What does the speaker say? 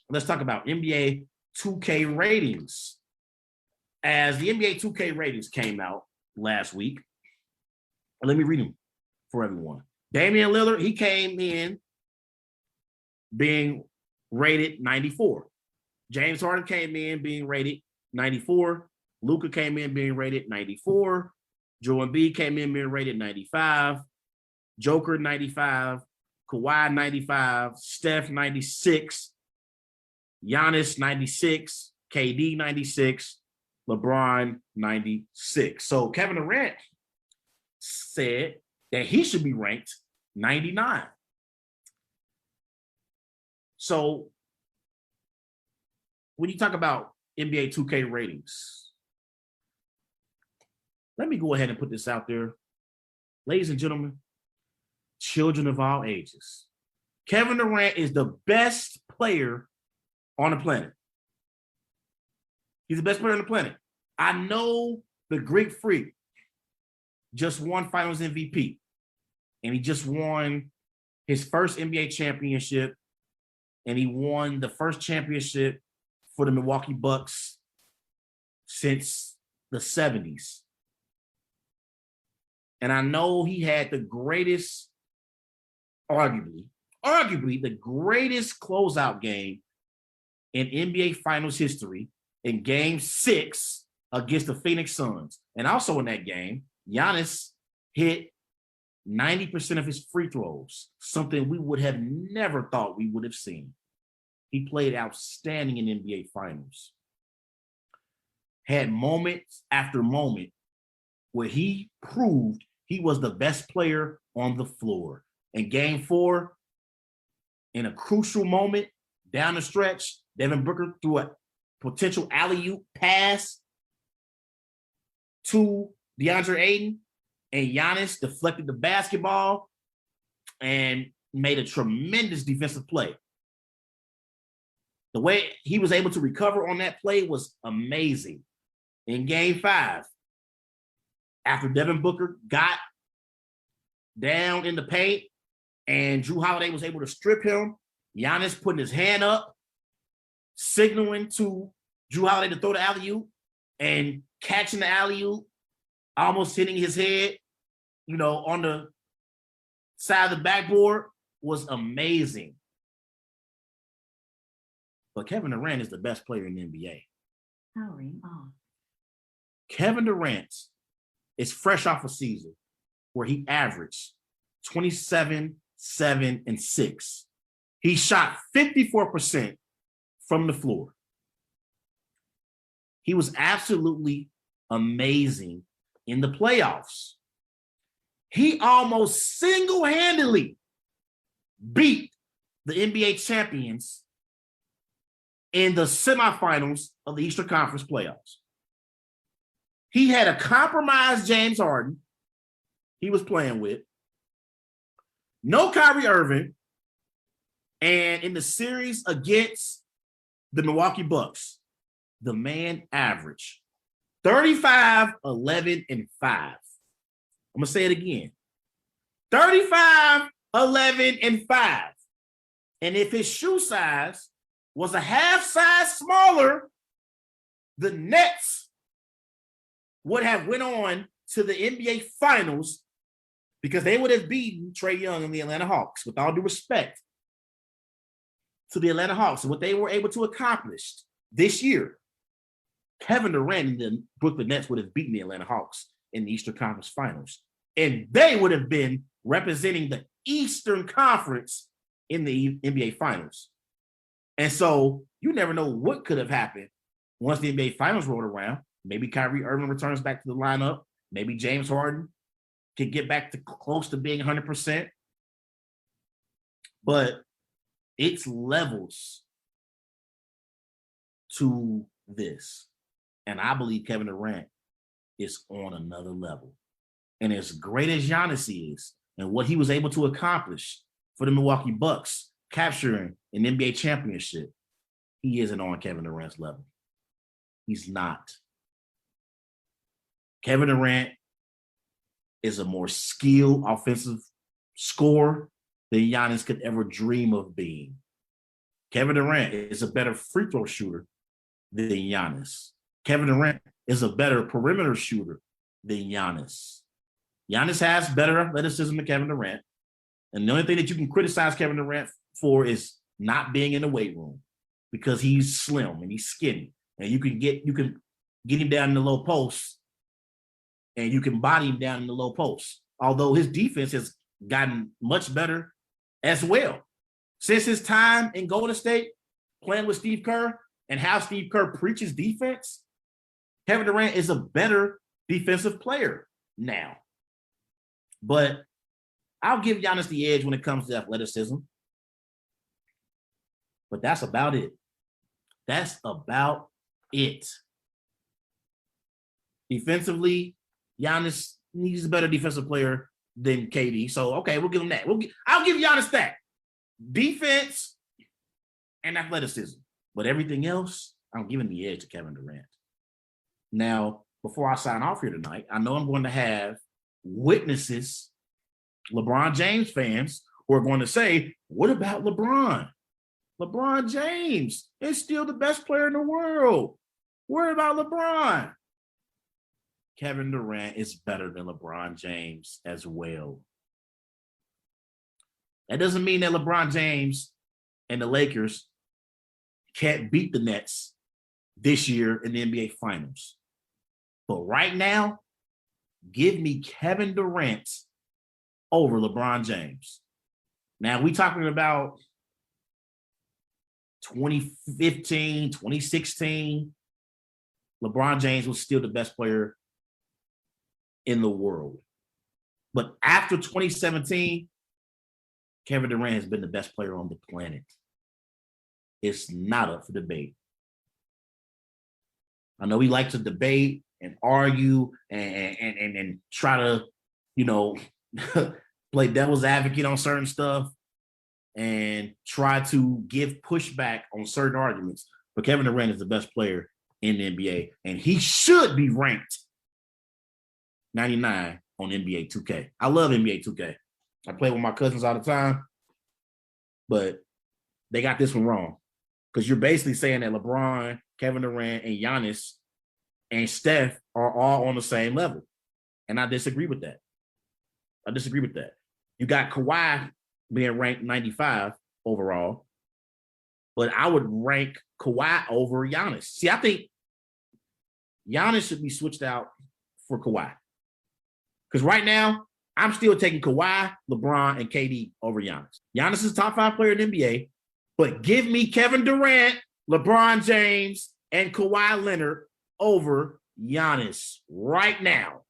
let's talk about NBA 2K ratings. As the NBA 2K ratings came out last week, let me read them for everyone. Damian Lillard, he came in being rated 94. James Harden came in being rated 94. Luka came in being rated 94. Joel Embiid came in being rated 95. Joker 95. Kawhi 95. Steph 96. Giannis 96. KD 96. LeBron 96. So Kevin Durant said that he should be ranked 99. So when you talk about NBA 2K ratings, let me go ahead and put this out there. Ladies and gentlemen, children of all ages, Kevin Durant is the best player on the planet. He's the best player on the planet. I know the Greek Freak just won Finals MVP, and he just won his first NBA championship, and he won the first championship for the Milwaukee Bucks since the 70s. And I know he had the greatest, arguably the greatest closeout game in NBA Finals history in Game 6 against the Phoenix Suns. And also in that game, Giannis hit 90% of his free throws, something we would have never thought we would have seen. He played outstanding in NBA Finals. Had moment after moment where he proved he was the best player on the floor. In Game 4, in a crucial moment, down the stretch, Devin Booker threw a potential alley-oop pass to DeAndre Ayton, and Giannis deflected the basketball and made a tremendous defensive play. The way he was able to recover on that play was amazing. In Game 5, after Devin Booker got down in the paint and Jrue Holiday was able to strip him, Giannis putting his hand up, signaling to Jrue Holiday to throw the alley-oop and catching the alley-oop, almost hitting his head, on the side of the backboard, was amazing. But Kevin Durant is the best player in the NBA. Powering on. Kevin Durant is fresh off a season where he averaged 27, 7, and 6. He shot 54% from the floor. He was absolutely amazing in the playoffs. He almost single-handedly beat the NBA champions in the semifinals of the Eastern Conference playoffs. He had a compromised James Harden he was playing with, no Kyrie Irving, and in the series against the Milwaukee Bucks, the man averaged 35, 11, and 5. I'm going to say it again. 35, 11, and 5. And if his shoe size was a half size smaller, the Nets would have went on to the NBA Finals because they would have beaten Trae Young and the Atlanta Hawks, with all due respect to the Atlanta Hawks and what they were able to accomplish this year. Kevin Durant and the Brooklyn Nets would have beaten the Atlanta Hawks in the Eastern Conference Finals. And they would have been representing the Eastern Conference in the NBA Finals. And so you never know what could have happened once the NBA Finals rolled around. Maybe Kyrie Irving returns back to the lineup. Maybe James Harden can get back to close to being 100%. But it's levels to this. And I believe Kevin Durant is on another level. And as great as Giannis is and what he was able to accomplish for the Milwaukee Bucks, capturing an NBA championship, he isn't on Kevin Durant's level. He's not. Kevin Durant is a more skilled offensive scorer than Giannis could ever dream of being. Kevin Durant is a better free throw shooter than Giannis. Kevin Durant is a better perimeter shooter than Giannis. Giannis has better athleticism than Kevin Durant. And the only thing that you can criticize Kevin Durant for is not being in the weight room because he's slim and he's skinny. And you can get him down in the low post and you can body him down in the low post. Although his defense has gotten much better as well. Since his time in Golden State, playing with Steve Kerr and how Steve Kerr preaches defense, Kevin Durant is a better defensive player now. But I'll give Giannis the edge when it comes to athleticism. But that's about it. That's about it. Defensively, Giannis, he's a better defensive player than KD. So, okay, we'll give him that. I'll give Giannis that. Defense and athleticism. But everything else, I'm giving the edge to Kevin Durant. Now, before I sign off here tonight, I know I'm going to have witnesses, LeBron James fans, who are going to say, what about LeBron? LeBron James is still the best player in the world. What about LeBron? Kevin Durant is better than LeBron James as well. That doesn't mean that LeBron James and the Lakers can't beat the Nets this year in the NBA Finals. But right now, give me Kevin Durant over LeBron James. Now, we talking about 2015, 2016. LeBron James was still the best player in the world. But after 2017, Kevin Durant has been the best player on the planet. It's not up for debate. I know we like to debate and argue and try to, play devil's advocate on certain stuff and try to give pushback on certain arguments. But Kevin Durant is the best player in the NBA, and he should be ranked 99 on NBA 2K. I love NBA 2K. I play with my cousins all the time, but they got this one wrong because you're basically saying that LeBron, Kevin Durant, and Giannis and Steph are all on the same level, and I disagree with that. You got Kawhi being ranked 95 overall, but I would rank Kawhi over Giannis. See, I think Giannis should be switched out for Kawhi. Because right now, I'm still taking Kawhi, LeBron, and KD over Giannis. Giannis is a top 5 player in the NBA, but give me Kevin Durant, LeBron James, and Kawhi Leonard over Giannis right now.